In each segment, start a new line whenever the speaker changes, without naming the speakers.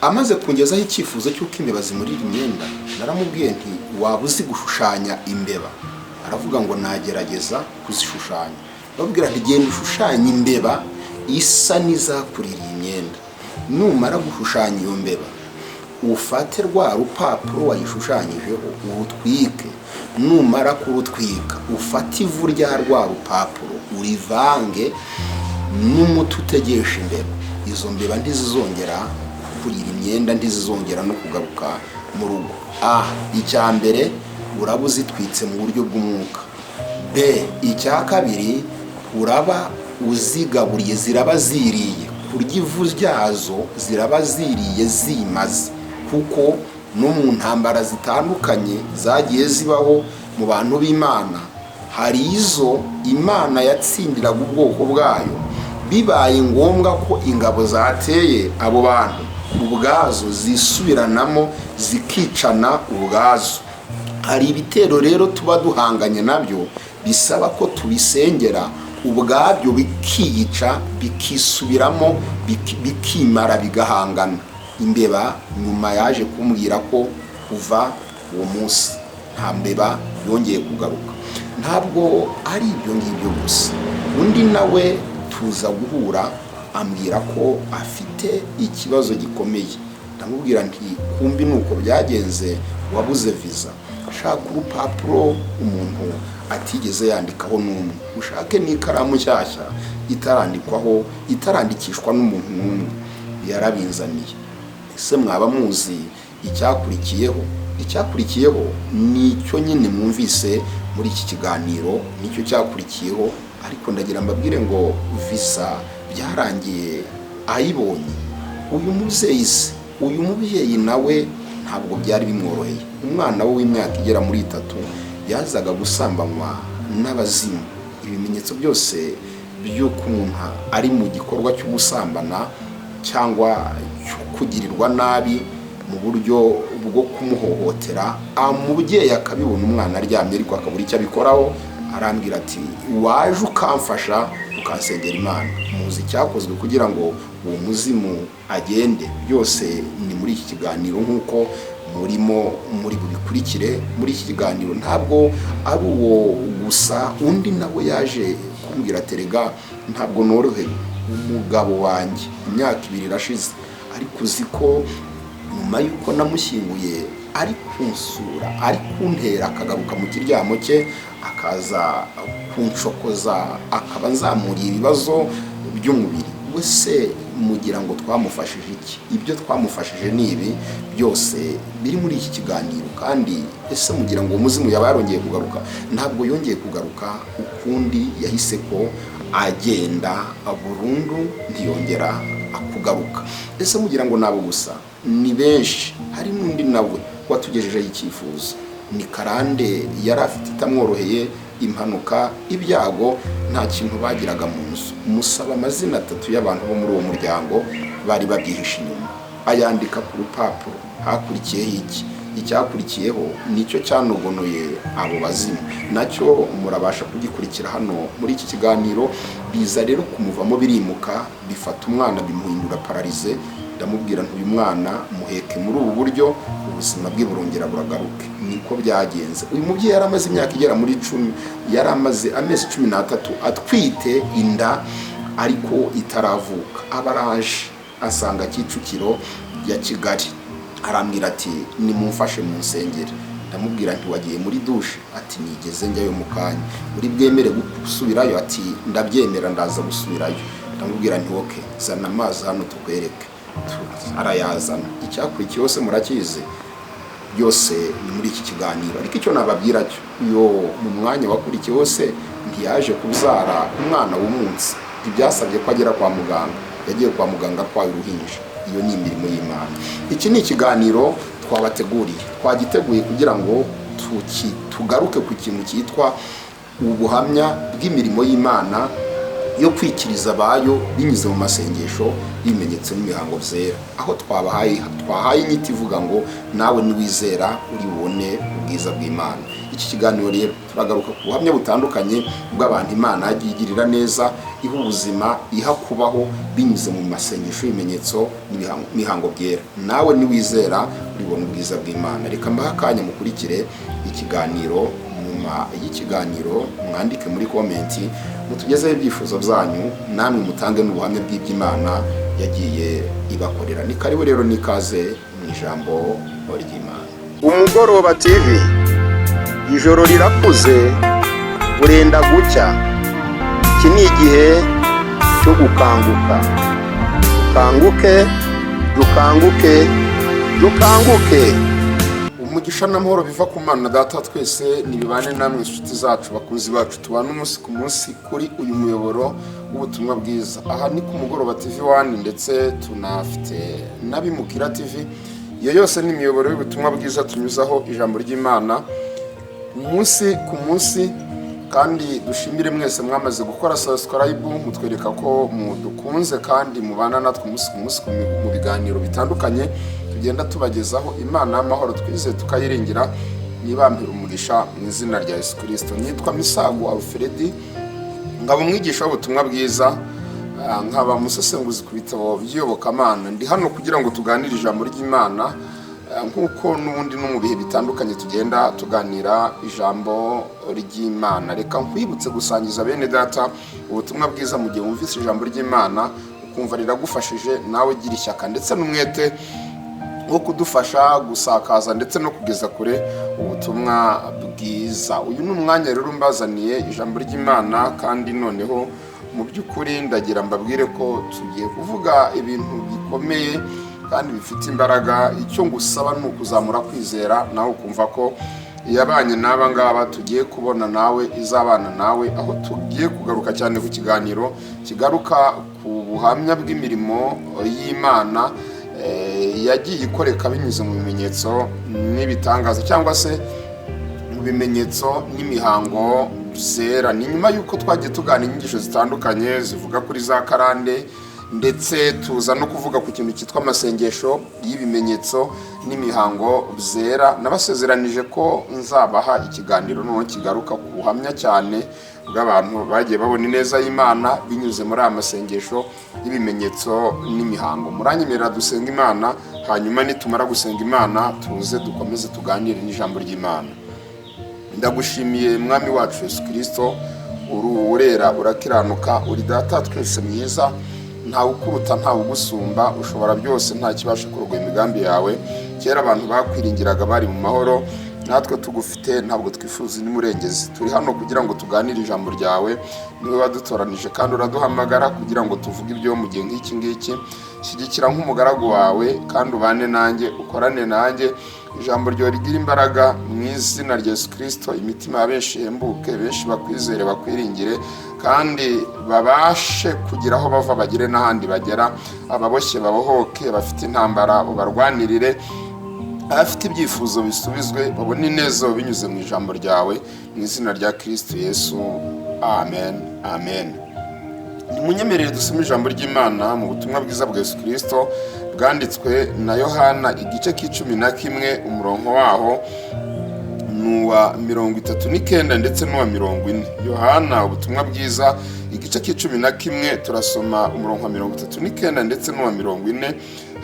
amaze kungezaho icyifuzo cy'uko imbeba zimurira imyenda, naramubwiye nti waba uzi gushushanya imbeba? Aravuga ngo nagerageza kuzishushanya. Babwira nti genda ushushanya imbeba isa n'izakuririye imyenda, numara gushushanya iyo mbeba ufate rwa rupapuro wayishushanyijeho urutwike, numara kurutwika ufate ivu rya rwa rupapuro urivange n'umuti utegesha imbeba. Izo mbeba ntizizongera kurira imyenda, ntizizongera no kugaruka mu rugo. Icya mbere uraba uzitwitse mu buryo bw'umwuka. B, icya kabiri uraba uzigaburiye, ziraba ziriye, kurya ivu ryazo ziraba ziriye zimaze, kuko no mu ntambara zitandukanye zagiye zibaho mu bantu b'Imana, hari izo Imana yatsindiraga ubwoko bwayo, bibaye ngombwa ko ingabo zateye abo bantu ubwazo zisubiranamo zikicana ubwazo. Hari ibitero rero tuba duhanganye nabyo bisaba ko tubisengera ubwabyo bikiyica, bikisubiramo, bikimara, bigahangana. Imbeba nyuma yaje kumbwira ko kuva uwo munsi nta mbeba yongeye kugaruka. Ntabwo ari ibyo ngibyo gusa, undi nawe tuza guhura ambwira ko afite ikibazo gikomeye. Ndamubwira nti kumbi nuko byagenze, wabuze visa, shaka urupapuro umuntu atigeze yandikaho n'umwe, ushake n'ikaramu nshyashya itarandikishwa n'umuntu n'umwe. Yarabinzaniye. Ese mwaba muzi icyakurikiyeho? Icyakurikiyeho nicyo nyine mwumvise muri iki kiganiro, nicyo cyakurikiyeho. Ariko ndagira mbabwire ngo visa byarangiye ayibonye. Uyu mubyeyi nawe ntabwo byari bimworoheye. Umwana we w'imyaka igera muri 3 yazaga gusambanywa n'abazimu. Ibimenyetso byose by'uko umuntu ari mu gikorwa cyo gusambana cyangwa kugirirwa nabi mu buryo bwo kumuhohotera, umubyeyi akabibona umwana aryamye ariko akabura icyo abikoraho. Arambwira ati waje ukamfasha ukansengera Imana. Muzi cyakozwe kugira ngo uwo muzimu agende. Byose ni muri iki kiganiro nk'uko muri bubikurikire muri iki kiganiro. Ntabwo ari uwo gusa, undi nawe yaje kumbwira terega ntabwo norohewe, umugabo wanjye imyaka 2 irashize, ariko uzi ko nyuma yuko namushyinguye ari kunsura, ari kuntera akagaruka mu kiryamo cye, akaza kunshokoza, akaba nzamuriye ibibazo by'umubiri. Wese mugira ngo twamufashije iki? Ibyo twamufashije ni ibi byose biri muri iki kiganiro. Kandi ese mugira ngo umuzimu yaba yarongeye kugaruka? Ntabwo yongeye kugaruka ukundi, yahise ko agenda burundu, ntiyongera akugaruka. Ese mugira ngo nabo gusa? Ni benshi. Hari n'undi nawe watugejejeho icyifuzo. Ni Karande yari afite itamworoheye, impanuka, ibyago, nta kintu bagiraga mu nzu. Musaba amazina 3 y'abantu bo muri uwo muryango bari babyihishe inyuma, ayandika ku rupapuro. Hakurikiyeho iki? Icyakurikiyeho nicyo cyanogonoye abo bazimu, nacyo murabasha kugikurikira hano muri iki kiganiro. Biza rero kumuvamo, birimuka, bifata umwana bimuhindura pararize. Ndamubwira nti uyu mwana muheke muri ubu buryo, ubuzima bwe burongera buragaruke. Niko byagenze. Uyu mubyeyi yari amaze imyaka igera muri 10, yari amaze amezi 13 atwite inda ariko itaravuka. Abaraje asanga Kicukiro ya Kigali, arambwira ati nimumfashe mu nsengero. Ndamubwira nti wagiye muri dushe? Ati nigeze njyayo mu kanya. Muri bwemere gusubirayo? Ati ndabyemera, ndaza gusubirayo. Ndamubwira nti okay, zana amazi hano tukwereke. Arayazana. Icyakurikiyeho se murakize, byose ni muri iki kiganiro. Ariko icyo nababwira cyo, mu mwanya wakurikiyeho se ntiyaje kubyara umwana w'umunsi, ntibyasabye ko agera kwa muganga. Yagiye kwa muganga atwaye uruhinja. Iyo ni imirimo y'Imana. Iki ni ikiganiro twabateguriye, twagiteguye kugira ngo tugaruke ku kintu cyitwa ubuhamya bw'imirimo y'Imana yo kwikiriza abayo binyuze mu masengesho y'ibimenyetso n'imihango byera. Aho twahaye inyito ivuga ngo nawe niwizera uri bubone ubwiza bw'Imana. Iki kiganiro rero turagaruka ku buhamya butandukanye bw'abantu Imana yagiye igirira neza, iha ubuzima, iha kubaho binyuze mu masengesho y'ibimenyetso n'imihango byera. Nawe niwizera uribona ubwiza bw'Imana. Reka mbaha akanya mukurikire ikiganiro. Nyuma y'ikiganiro mwandike muri komenti mutugezeho ibyifuzo byanyu, namwe mutange n'ubuhamya bw'iby'Imana yagiye ibakorera. Ni karibu rero nikaze mu ijambo ry'Imana.
Umugoroba TV, ijoro rirakuze burenda gucya. Iki ni igihe cyo gukanguka. Dukanguke.
Umugisha n'amahoro biva ku Mana Data twese nibibane namwe inshuti zacu, bakunzi bacu, tubana umunsi ku munsi kuri uyu muyoboro w'ubutumwa bwiza. Aha ni ku Mugoroba TV1 ndetse tunafite n'Abimukira TV. Iyo yose ni imiyoboro y'ubutumwa bwiza tunyuzaho ijambo ry'Imana umunsi ku munsi. Kandi dushimire mwese mwamaze gukora subscribe, mutwereka ko mudukunze kandi mubana natwe umunsi ku munsi mu biganiro bitandukanye tugenda tubagezaho. Imana y'amahoro twizeye tukayiringira, nibambira umugisha mu izina rya Yesu Kristo. Nitwa Misago Alfred, ngaba umwigisha w'ubutumwa bwiza, nkaba umusesenguzi ku bitabo by'iyobokamana. Ndi hano kugira ngo tuganire ijambo ry'Imana, nkuko n'ubundi no mu bihe bitandukanye tugenda tuganira ijambo ry'Imana. Reka nkwibutse gusangiza bene data ubutumwa bwiza mu gihe wumvise ijambo ry'Imana ukumva riragufashije, nawe gira ishyaka ndetse n'umwete wo kudufasha gusakaza ndetse no kugeza kure ubutumwa bwiza. Uyu ni umwanya rero mbazaniye ijambo ry'Imana, kandi noneho mu by'ukuri ndagira mbabwire ko tugiye kuvuga ibintu bikomeye kandi bifite imbaraga. Icyo ngusaba ni ukuzamura kwizera, nawe ukumva ko yabanye n'aba ngaba tugiye kubona nawe izabana nawe, aho tugiye kugaruka cyane ku kiganiro kigaruka ku buhamya bw'imirimo y'Imana yagiye ikoreka binyuze mu bimenyetso n'ibitangaza, cyangwa se mu bimenyetso n'imihango byera. Ni nyuma y'uko twagiye tugana inyigisho zitandukanye zivuga kuri za karande, ndetse tuza no kuvuga ku kintu cyitwa amasengesho y'ibimenyetso n'imihango byera. Nabasezeranije ko nzabaha ikiganiro noneho kigaruka ku buhamya cyane bw'abantu bagiye babona ineza y'Imana binyuze muri aya masengesho y'ibimenyetso n'imihango. Muranyemerera dusenga Imana, hanyuma nitumara gusenga Imana tuze dukomeze tuganire n'ijambo ry'Imana. Ndagushimiye Mwami wacu Yesu Kristo, urera urakiranuka, uri Data twese mwiza, ntawe ukuruta ntawe ugusumba, ushobora byose, nta kibasha kurogoya imigambi yawe. Kera abantu bakwiringiraga bari mu mahoro, natwe tugufite ntabwo twifuza n'umurengezi. Turi hano kugira ngo tuganire ijambo ryawe, niwe wadutoranije kandi uraduhamagara kugira ngo tuvuge ibyo mu gihe nk'iki ngiki. Shyigikira nk'umugaragu wawe kandi ubane nanjye, ukorane nanjye, ijambo ryawe rigira imbaraga mu izina rya Yesu Kristo. Imitima ya benshi ihembuke, benshi bakwizere bakwiringire, kandi babashe kugira aho bava bagire n'ahandi bagera. Ababoshye babohoke, abafite intambara ubarwanirire, abafite ibyifuzo bisubizwe, babone ineza binyuze mu ijambo ryawe, mu izina rya Kristo Yesu, amen, amen. Nimunyemerere dusome ijambo ry'Imana mu butumwa bwiza bwa Yesu Kristo bwanditswe na Yohana igice k'11 umurongo waho nuwa 39 ndetse n'uwa 40. Yohana ubutumwa bwiza igice k'11 turasoma umurongo wa 39 ndetse n'uwa 40.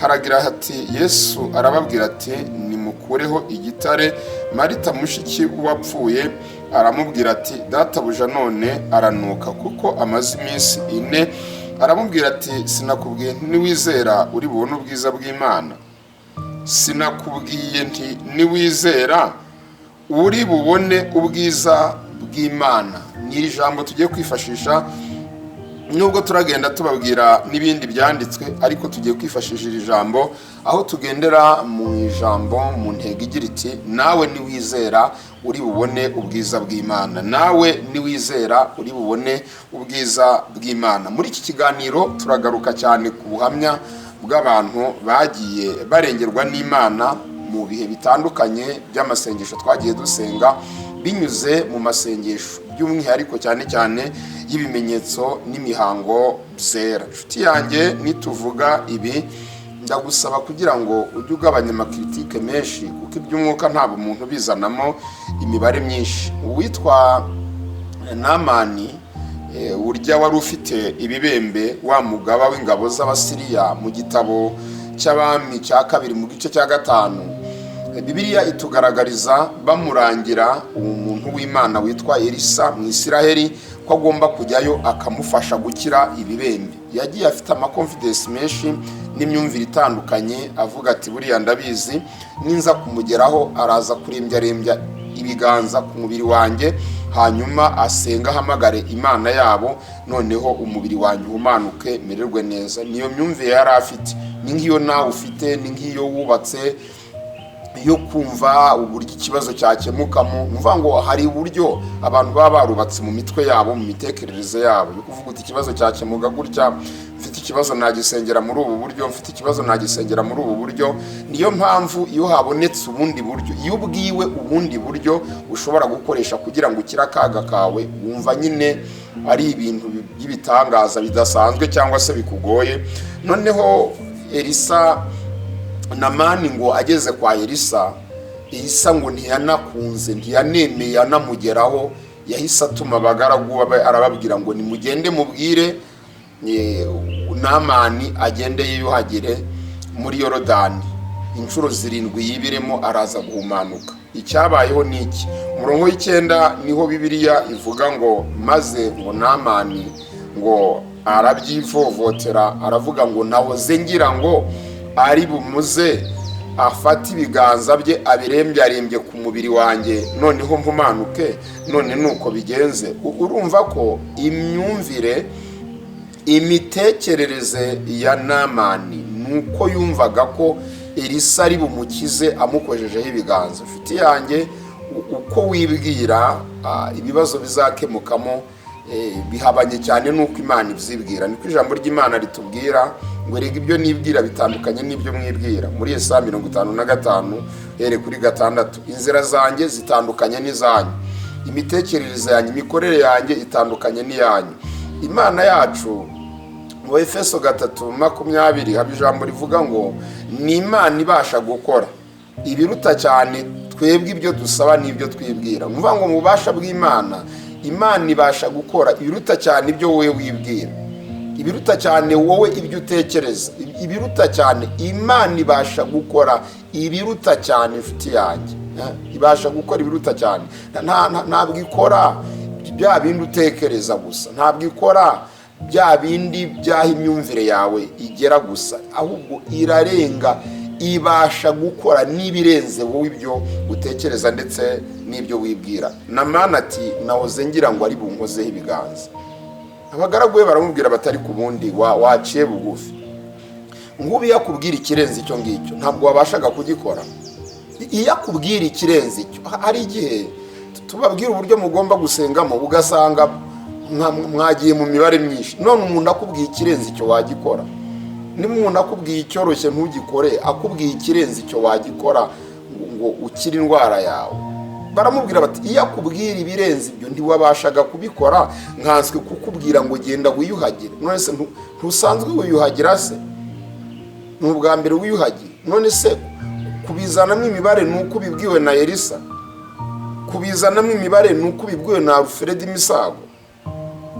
Haragira hati, Yesu arababwira ati, nimukureho igitare. Marita mushiki wapfuye aramubwira ati, databuja none aranuka kuko amaze iminsi 4. Aramubwira ati, sinakubwiye niwizera uri bubone ubwiza bw'Imana? Sinakubwiye nti niwizera uri bubone ubwiza bw'Imana? Ni ijambo tugiye kwifashisha, nubwo turagenda tubabwira n'ibindi byanditswe, ariko tugiye kwifashisha iri jambo aho tugendera mu ijambo mu ntego igira iti, nawe niwizera uri bubone ubwiza bw'Imana. Nawe niwizera uri bubone ubwiza bw'Imana. Muri iki kiganiro turagaruka cyane ku buhamya bw'abantu bagiye barengerwa n'Imana mu bihe bitandukanye by'amasengesho twagiye dusenga, binyuze mu masengesho by'umwihariko cyane cyane y'ibimenyetso n'imihango byera. Inshuti yanjye, nituvuga ibi ndagusaba kugira ngo ujye ugabanya amakritike menshi, kuko iby'umwuka ntabwo umuntu bizanamo imibare myinshi. Uwitwa Namani urya wari ufite ibibembe wa mugaba w'ingabo z'Abasiriya mu gitabo cy'Abami cya 2 mu gice cya 5. Bibiliya itugaragariza bamurangira umuntu w'Imana witwa Elisa mu Isiraheli ko agomba kujyayo akamufasha gukira ibibembe. Yagiye afite confidence menshi n'imyumvire itandukanye, avuga ati buriya ndabizi ninza kumugeraho araza kurembya ibiganza ku mubiri wanjye, hanyuma asenga hamagare Imana yabo, noneho umubiri wanjye umanuke mererwe neza. Niyo myumvire yari afite, ni ngiyo nawe ufite, ni ngiyo wubatse yo kumva uburyo ikibazo cyakemukamo. Mvuga ngo hari uburyo abantu baba barubatse mu mitwe yabo, mu mitekerereze yabo, yo kuvuga uti ikibazo cyakemuka gutya, mfite ikibazo nagisengera muri ubu buryo, mfite ikibazo nagisengera muri ubu buryo. Niyo mpamvu iyo habonetse ubundi buryo, iyo ubwiwe ubundi buryo ushobora gukoresha kugira ngo ukire akaga kawe, wumva nyine ari ibintu by'ibitangaza bidasanzwe cyangwa se bikugoye. Noneho Elisa Namani ngo ageze kwa Elisa ngo ntiyanakunze, ntiyanemeye, yanamugeraho. Yahise atuma abagaragu arababwira ngo nimugende mubwire Namani agende yiyuhagire muri Yorodani inshuro 7 yibiremo araza guhumanuka. Icyabayeho niki? Murongo 9 niho Bibiliya ivuga ngo maze ngo Namani ngo arabyivovotera, aravuga ngo nahoze ngira ngo ari bumuze afata ibiganza bye abirembye ku mubiri wanjye, noneho mpumanuke. None nuko bigenze. Urumva ko imyumvire, imitekerereze ya Namani nuko yumvaga ko Elisa ari bumukize amukojejeho ibiganza. Ufite yanjye uko wibwira ibibazo bizakemukamo bihabanye cyane nuko Imana ibyibwira. Niko ijambo ry'Imana ritubwira ngo rega ibyo nibwira bitandukanye n'ibyo mwibwira. Muri Yesaya 55 here kuri 6, inzira zanjye zitandukanye n'izanyu, imitekerereze yanyu, imikorere yanjye itandukanye n'iyanyu. Imana yacu mu Efeso 3:20 haba ijambo rivuga ngo ni Imana ibasha gukora ibiruta cyane twebwe ibyo dusaba n'ibyo twibwira. Mvuga ngo mu bubasha bw'Imana, Imana ibasha gukora ibiruta cyane ibyo wowe wibwira, ibiruta cyane wowe ibyo utekereza, ibiruta cyane. Imana ibasha gukora ibiruta cyane. Inshuti yanjye ibasha gukora ibiruta cyane. Ntabwo ikora bya bindi utekereza gusa, ntabwo ikora bya bindi byaha imyumvire yawe igera gusa, ahubwo irarenga, ibasha gukora n'ibirenze wowe ibyo utekereza ndetse n'ibyo wibwira. Namani ati nahoze ngira ngo ari bunkozeho ibiganza. Abagaragu be baramubwira batari ku bundi waciye bugufi. Ngubi yakubwira ikirenze icyo ngicyo ntabwo wabashaga kugikora. Iyo akubwira ikirenze icyo, hari igihe tubabwira uburyo mugomba gusengamo ugasanga mwagiye mu mibare myinshi, none umuntu akubwiye ikirenze icyo wagikora. Ni umuntu akubwiye icyoroshye ntugikore, akubwiye ikirenze icyo wagikora ngo ukire indwara yawe. Baramubwira bati iyo akubwira ibirenze ibyo ntiwabashaga kubikora, nkanswe kukubwira ngo genda wiyuhagire. None se ntusanzwe wiyuhagira se? N'ubwa mbere wiyuhagiye. None se kubizanamo imibare nuko bibwiwe na Elisa? Kubizanamo imibare nuko bibwiwe na Alfred Misago?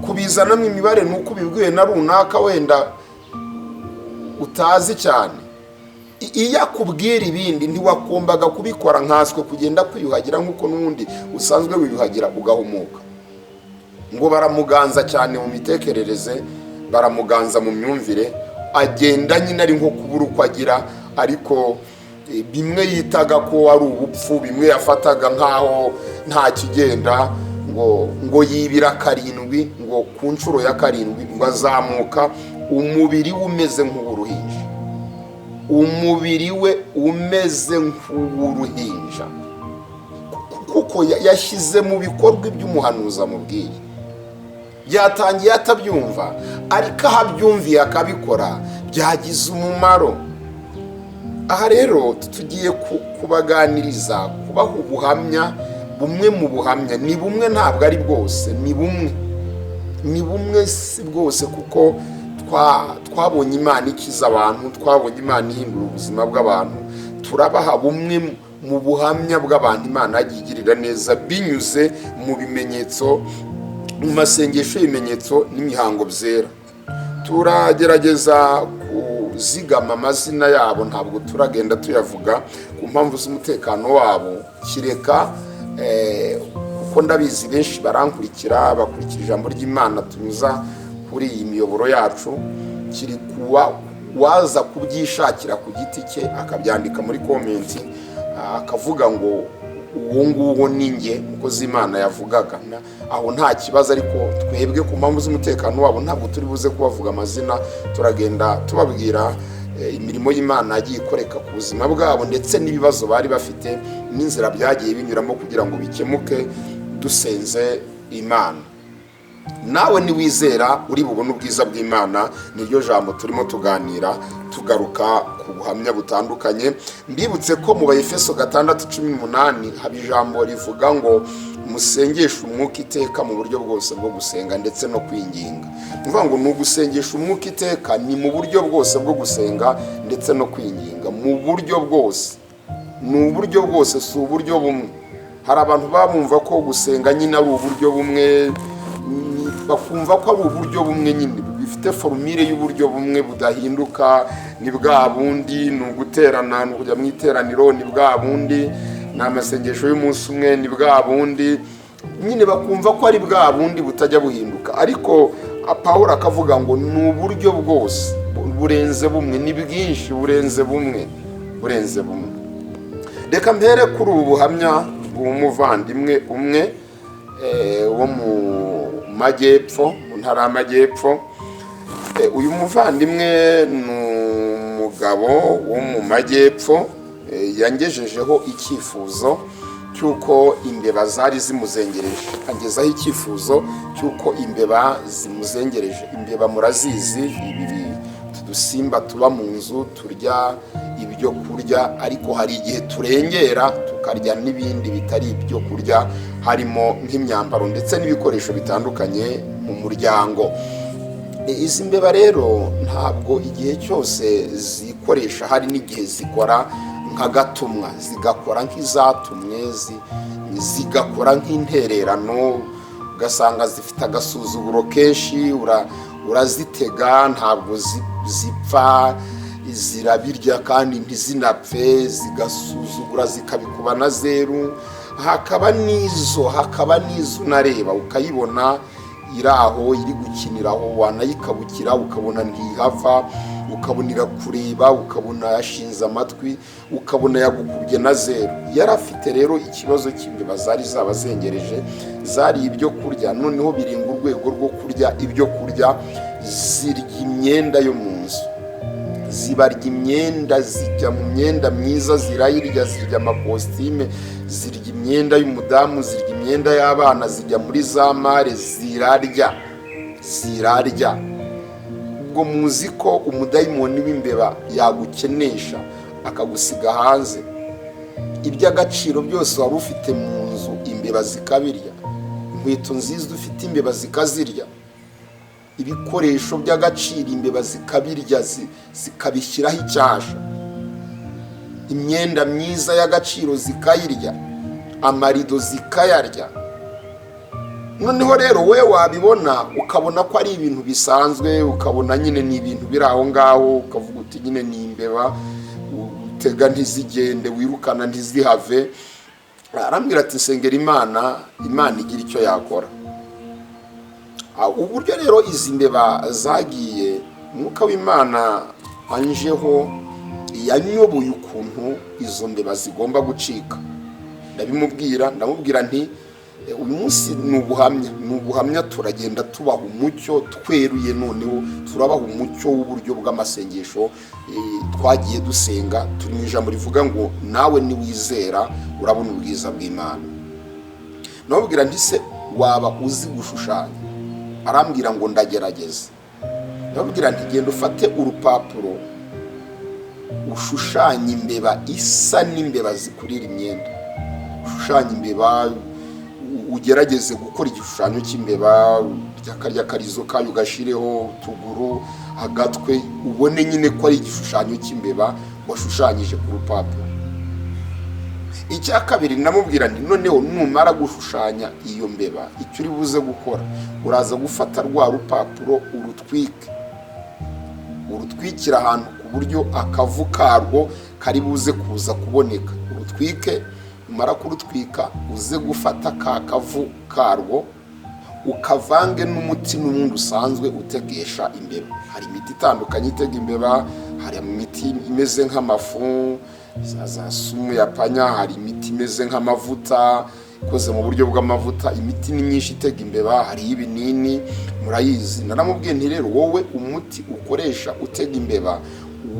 Kubizanamo imibare nuko bibwiwe na runaka wenda utazi cyane? Iyo akubwira ibindi ntiwakombaga kubikora, nkanswe kugenda kwiyuhagira nk'uko n'undi usanzwe wiyuhagira ugahumuka. Ngo baramuganza cyane mu mitekerereze, baramuganza mu myumvire, agenda nyine ari nko kubura uko agira. Ariko bimwe yitaga ko ari ubupfu, bimwe yafataga nkaho nta kigenda, ngo yibira 7, ngo ku nshuro ya 7 ngo azamuka umubiri umeze nk'uruhinja, umubiri we umeze nk'uruhinja, kuko yashyize mu bikorwa iby'umuhanuzi amubwiye. Byatangiye atabyumva, ariko ahabyumviye akabikora byagize umumaro. Aha rero tugiye kubaganiriza, kubaha ubuhamya, bumwe mu buhamya. Ni bumwe, ntabwo ari bwose, ni bumwe si bwose, kuko twabonye Imana ikiza abantu, twabonye Imana ihindura ubuzima bw'abantu. Turabaha bumwe mu buhamya bw'abantu Imana yagiye igirira neza binyuze mu bimenyetso mu masengesho y'ibimenyetso n'imihango byera. Turagerageza kuzigama amazina yabo, ntabwo turagenda tuyavuga ku mpamvu z'umutekano wabo, kireka kuko ndabizi benshi barankurikira, bakurikira ijambo ry'Imana tunyuza kuri iyi miyoboro yacu, kiri kuwa waza kubyishakira ku giti cye akabyandika muri komenti akavuga ngo uwo nguwo ni njye umukozi Imana yavugaga, aho nta kibazo. Ariko twebwe ku mpamvu z'umutekano wabo ntabwo turi buze kubavuga amazina, turagenda tubabwira imirimo y'Imana yagiye ikoreka ku buzima bwabo ndetse n'ibibazo bari bafite n'inzira byagiye binyuramo kugira ngo bikemuke dusenze Imana. Nawe niwizera uri bubone ubwiza bw'Imana, niryo jambo turimo tuganira tugaruka ku buhamya butandukanye. Mbibutse ko mu Efeso 6:18 haba ijambo rivuga ngo musengeshe umwuka iteka mu buryo bwose bwo gusenga ndetse no kwinginga. Mvuga ngo ni ugusengesha umwuka iteka, ni mu buryo bwose bwo gusenga ndetse no kwinginga, mu buryo bwose. Ni uburyo bwose, si uburyo bumwe. Hari abantu bumva ko gusenga nyine ari uburyo bumwe, bakumva ko ari uburyo bumwe nyine bifite formule y'uburyo bumwe budahinduka, ni bwa bundi, ni uguterana, ni ukujya mu iteraniro, ni bwa bundi, ni amasengesho y'umunsi umwe, ni bwa bundi nyine, bakumva ko ari bwa bundi butajya buhinduka. Ariko Pawulo akavuga ngo ni uburyo bwose burenze bumwe, ni bwinshi burenze bumwe. Reka mpere kuri ubu buhamya bw'umuvandimwe umwe wo mu majyepfo, mu ntara y'Amajyepfo. Uyu muvandimwe ni umugabo wo mu majyepfo, yangejejeho icyifuzo cy'uko imbeba zari zimuzengereje. Angezaho icyifuzo cy'uko imbeba zimuzengereje. Imbeba murazizi, ibi tudusimba tuba mu nzu turya ibyo kurya, ariko hari igihe turengera tukarya n'ibindi bitari ibyo kurya, harimo nk'imyambaro ndetse n'ibikoresho bitandukanye mu muryango. Izi mbeba rero ntabwo igihe cyose zikoresha, hari n'igihe zikora nk'agatumwa, zigakora nk'izatumwe, zigakora nk'intererano, ugasanga zifite agasuzuguro kenshi. Urazitega ntabwo zipfa, zirabirya kandi ntizinapfe, zigasuzugura zikabikuba na zeru. Hakaba n'izo unareba ukayibona iri aho iri gukiniraho, wanayikabukira ukabona ntihava, ukabona irakureba, ukabona yashinze amatwi, ukabona yagukubye na zeru. Yari afite rero ikibazo cy'imbeba zari zabazengereje, zari ibyo kurya, noneho birenga urwego rwo kurya ibyo kurya, zirya imyenda yo mu nzu, zibarya imyenda, zijya mu myenda myiza zirayirya, zirya amakositime, zirya imyenda y'umudamu, zirya imyenda y'abana, zijya muri za mare, zirarya. Ubwo muzi ko umudayimoni w'imbeba yagukenesha akagusiga hanze, iby'agaciro byose wari ufite mu nzu imbeba zikabirya, inkweto nziza ufite imbeba zikazirya, ibikoresho by'agaciro imbeba zikabirya, zikabishyiraho icyasha, imyenda myiza y'agaciro zikayirya, amarido zikayarya. Noneho rero we wabibona ukabona ko ari ibintu bisanzwe, ukabona nyine ni ibintu biri aho ngaho, ukavuga uti nyine ni imbeba, utega ntizigende, wirukana ntizihave. Arambwira ati nsengera Imana igira icyo yakora. Uburyo rero izi mbeba zagiye, Mwuka w'Imana anjeho yanyoboye ukuntu izo mbeba zigomba gucika. Ndamubwira nti uyu munsi ni ubuhamya, turagenda tubaha umucyo tweruye, noneho turabaha umucyo w'uburyo bw'amasengesho twagiye dusenga. Turi mu ijambo rivuga ngo nawe niwizera urabona ubwiza bw'Imana. Ndamubwira nti se waba uzi gushushanya? Arambwira ngo ndagerageza. Ndamubwira nti genda ufate urupapuro ushushanya imbeba isa n'imbeba zikurira imyenda, ushushanya imbeba, ugerageze gukora igishushanyo cy'imbeba, ryakarya karizo kayo ugashireho utuguru, agatwe, ubone nyine ko ari igishushanyo cy'imbeba washushanyije ku rupapuro. icya kabiri namubwira nti noneho numara gushushanya iyo mbeba icyo uri buze gukora uraza gufata rwa rupapuro urutwikira ahantu ku buryo akavu karwo kari buze kuza kuboneka. Urutwike, umara kurutwika uze gufata ka kavu karwo ukavange n'umuti n'ubundi usanzwe utegesha imbeba. Hari imiti itandukanye itega imbeba, hari imiti imeze nk'amafu za sumu ya panya, hari imiti imeze nk'amavuta ikoze mu buryo bw'amavuta, imiti ni myinshi itega imbeba, hari ibinini murayizi. Naramubwiye nti rero wowe umuti ukoresha utega imbeba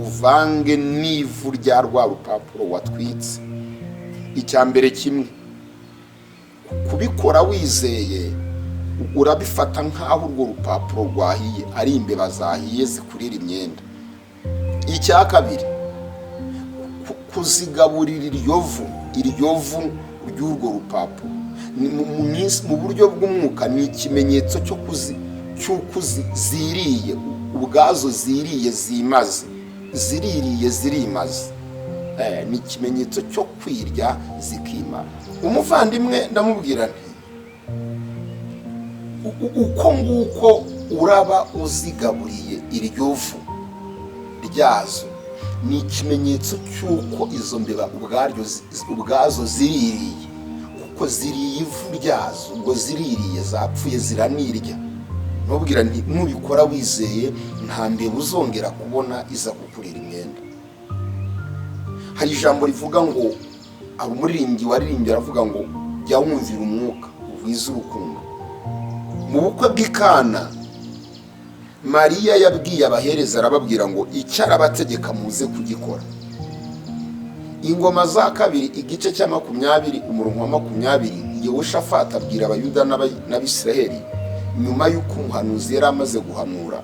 uvange n'ivu rya rwa rupapuro watwitse. Icya mbere kimwe kubikora wizeye, urabifata nk'aho urwo rupapuro rwahiye ari imbeba zahiye zikurira imyenda. Icya kabiri kuzigaburira iryo vu ry'urwo rupapuro mu buryo bw'umwuka ni ikimenyetso cy'uko ziriye ubwazo, zirimaze, ni ikimenyetso cyo kwirya zikimara. Umuvandimwe ndamubwira nti uko nguko uraba uzigaburiye iryo vu ryazo ni ikimenyetso cy'uko izo mbeba ubwazo ziririye, kuko ziriye ivu ryazo, ubwo ziririye zapfuye ziranirya. Nubwira nti nubikora wizeye nta mbeba uzongera kubona iza kukurira imyenda. Hari ijambo rivuga ngo umuririmbyi waririmbye aravuga ngo jya wumvira umwuka uvize urukundo. Mu bukwe bw'Ikana Mariya yabwiye abahereza arababwira ngo icyo arabategeka muze kugikora. Ingoma za kabiri igice cya 20 umurongo wa 20, Yehoshafati abwira Abayuda n'Abisiraheli nyuma y'uko umuhanuzi yari amaze guhanura,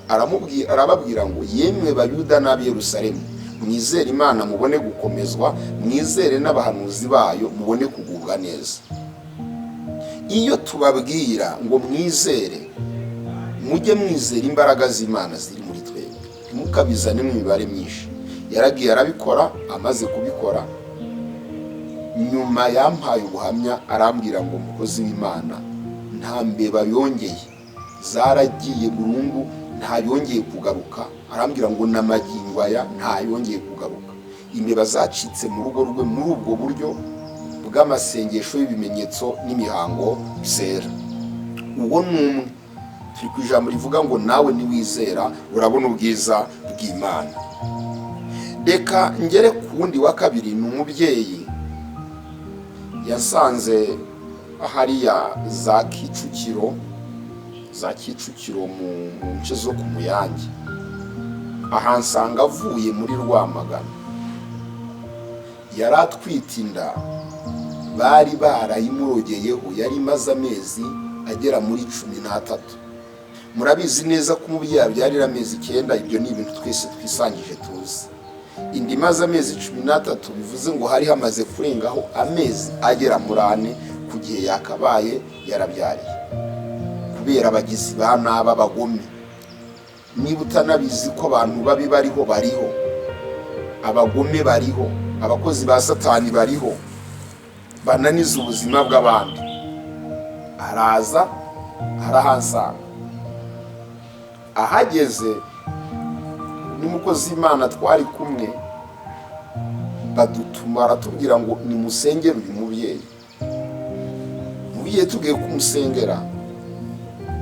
arababwira ngo yemwe Bayuda n'ab'i Yerusalemu, mwizere Imana mubone gukomezwa, mwizere n'abahanuzi bayo mubone kugubwa neza. Iyo tubabwira ngo mwizere, mujye mwizera imbaraga z'Imana ziri muri twebwe, ntimukabizane mu mibare myinshi. Yaragiye arabikora, amaze kubikora nyuma yampaye ubuhamya arambwira ngo umukozi w'Imana nta mbeba yongeye, zaragiye burundu, nta yongeye kugaruka. Arambwira ngo n'amagingo aya nta yongeye kugaruka. Imbeba zacitse mu rugo rwe muri ubwo buryo bw'amasengesho y'ibimenyetso n'imihango bisera. Uwo numwe turi ku ijambo rivuga ngo nawe niwizera urabona ubwiza bw'Imana. Reka ngere ku wundi wa kabiri. Ni umubyeyi yasanze hariya za Kicukiro mu nce zo ku Muyange, ahansanga avuye muri Rwamagana. Yari atwite inda, bari barayimurogeyeho, yari imaze amezi agera muri 13. Murabizi neza ko umubyeyi abyarira amezi 9, ibyo ni ibintu twese twisangije tuzi. Indi maze amezi 13 bivuze ngo hari hamaze kurengaho amezi agera muri 4 ku gihe yakabaye yarabyariye, kubera abagizi ba naba bagome. Niba utanabizi ko abantu babi bariho, abagome bariho, abakozi ba Satani bariho, bananiza ubuzima bw'abandi. Araza arahansanga, ahageze n'umukozi w'Imana twari kumwe, badutuma aratubwira ngo nimusengere uyu mubyeyi. Mubyeyi tugiye kumusengera,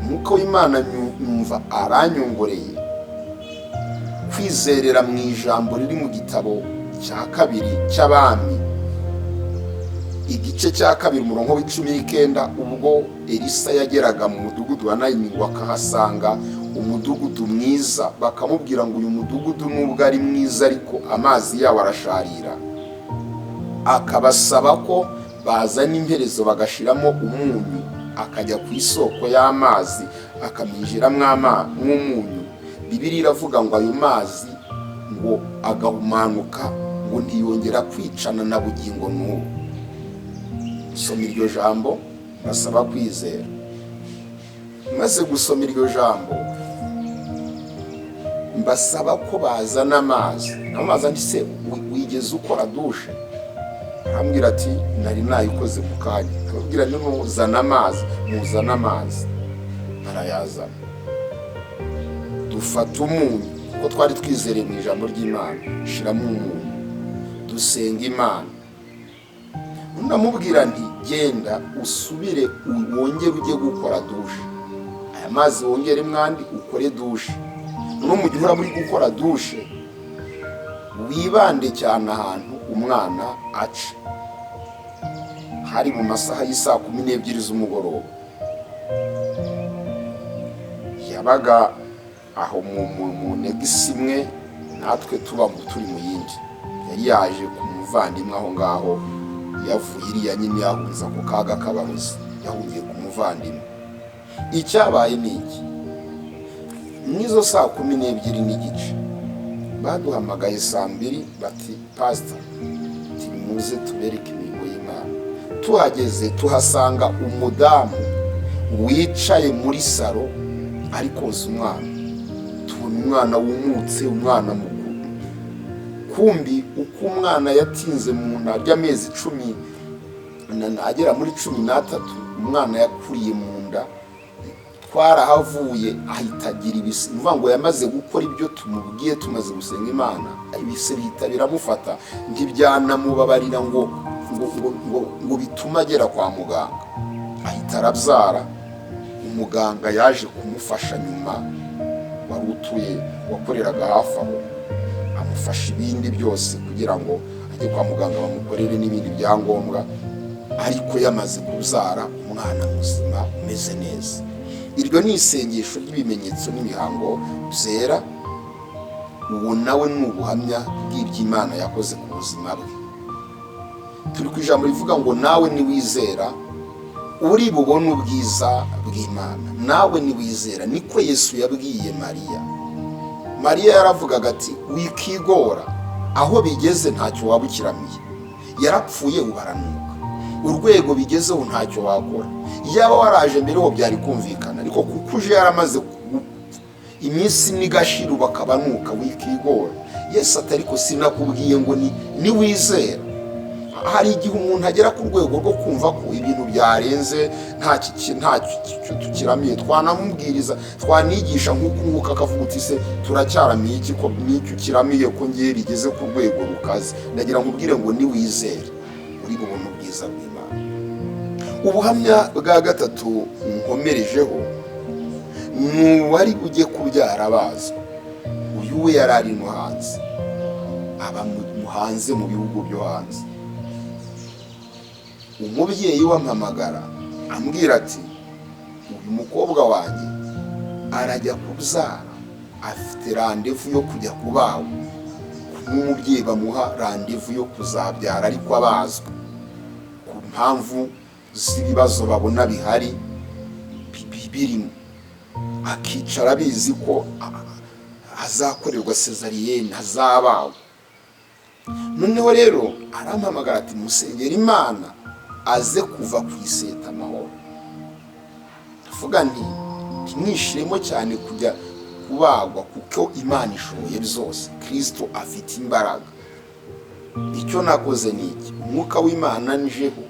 umwuka w'Imana nyumva aranyongoreye kwizerera mu ijambo riri mu gitabo cya 2 cy'Abami igice cya 2 umurongo wa 19, ubwo Elisa yageraga mu mudugudu wa Nayini akahasanga umudugudu mwiza, bakamubwira ngo uyu mudugudu nubwo ari mwiza ariko amazi yawo arasharira. Akabasaba ko bazana imperezo bagashiramo umunyu, akajya ku isoko y'amazi akaminjiramo umunyu. Bibiliya iravuga ngo ayo mazi ngo agahumanuka, ngo ntiyongera kwicana na bugingo n'ubu. Soma iryo jambo, basaba kwizera. Maze gusoma iryo jambo, mbasaba ko bazana amazi. Amazi andi se wigeze ukora dushe? arambwira ati nari nayikoze mu kanya. Akabwira ni muzana amazi, muzana amazi. Barayazana, dufata umunyu kuko twari twizereye mu ijambo ry'Imana, shiramo umunyu, dusenga Imana. Ndamubwira nti genda usubire wongere ujye gukora dushe, aya mazi wongere mwandi ukore dushe. No mu gihe uri muri gukora dushe wibande cyane ahantu umwana aca. Hari mu masaha y'isa 12 z'umugoroba. Yabaga aho mu negisi imwe, natwe tuba turi mu yindi. Yari yaje ku muvandimwe aho ngaho, yavuye iriya nyine yahunza ku kaga k'abarozi, yahungiye ku muvandimwe. Icyabaye ni iki, nizo saa 12 n'igice baduhamagaye saa 2 bati pastor muze tubereke imirimo y'Imana. Tuhageze tuhasanga umudamu wicaye muri saro ari koza umwana. Tubona umwana wumutse, umwana mukuru. Kumbi uko umwana yatinze mu nda y'amezi 10 agera muri 13, umwana yakuriye mu nda, twarahavuye ahitagira ibise. Mvuga ngo yamaze gukora ibyo tumubwiye, tumaze gusenga Imana, ibise bihita biramufata, ntibyanamubabarira ngo bituma agera kwa muganga. Ahita arabyara. Umuganga yaje kumufasha nyuma, wari utuye wakoreraga hafi aho, amufasha ibindi byose kugira ngo ajye kwa muganga bamukorere n'ibindi byangombwa, ariko yamaze kubyara umwana muzima umeze neza. Iryo ni isengesho ry'ibimenyetso n'imihango byera. Ubu nawe ni ubuhamya bw'iby'Imana yakoze ku buzima bwe. Turi ku ijambo rivuga ngo nawe niwizera uri bubone ubwiza bw'Imana. Nawe niwizera, niko Yesu yabwiye Mariya. Mariya yaravugaga ati wikigora, aho bigeze ntacyo wabukiramiye, yarapfuye ubaranuka, urwego bigezeho ntacyo wakora. Yaba waraje mbere ho byari kumvikana, ariko kuko uje yaramaze iminsi nigashira bakabanuka, wikigora. Yesu atariko sinakubwiye ngo ni wizera. Hari igihe umuntu agera ku rwego rwo kumva ko ibintu byarenze, nta tukiramiye, twanamubwiriza, twanigisha nk'uko akavuga uti se turacyaramiye iki ko n'icyo kiramiye ko ngiye rigeze ku rwego rukaze. Ndagira nkubwire ngo ni wizera uri bubone ubwiza bw'Imana. Ubuhamya bwa gatatu nkomerejeho ni wari ujye kubyara abaza. Uyu we yari ari no hanze, aba hanze mu bihugu byo hanze. Umubyeyi wampamagara ambwira ati uyu mukobwa wanjye arajya kubyara, afite randevu yo kujya kubaho. N'umubyeyi bamuha randevu yo kuzabyara ariko abazwa ku mpamvu z'ibibazo babona bihari birimo. Akicara abizi ko azakorerwa cesarienne, azabaho. Noneho rero arampamagara ati musengera Imana aze kuva ku iseta amahoro. Ndavuga nti ntimwishiremo cyane kujya kubagwa kuko Imana ishoboye byose, Kristo afite imbaraga. Icyo nakoze ni iki, umwuka w'Imana njeho,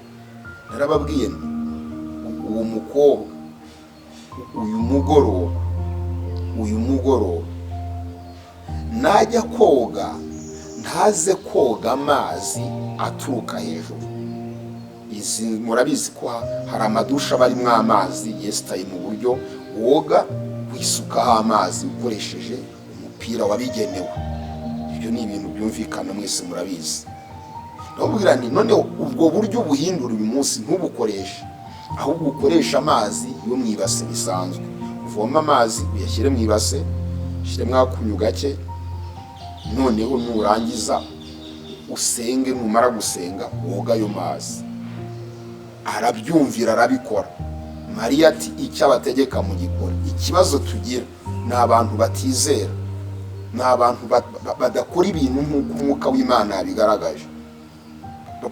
narababwiye nti uwo mukobwa uyu mugoroba najya koga ntaze koga amazi aturuka hejuru. Izi murabizi ko hari amadusha barimo amazi yesitaye mu buryo woga wisukaho amazi ukoresheje umupira wabigenewe. Ibyo ni ibintu byumvikana mwese murabizi. Ndabwira nti none ubwo buryo buhindura uyu munsi ntubukoreshe, ahubwo ukoresha amazi yo mu ibase bisanzwe. Uvoma amazi uyashyire mu ibase, shiremo akunyu gake, noneho nurangiza usenge. Numara gusenga woga ayo mazi. Arabyumvira, arabikora. Mariya ati icyo abategeka mu gikora. Ikibazo tugira ni abantu batizera, ni abantu badakora ibintu nk'uko umwuka w'Imana yabigaragaje,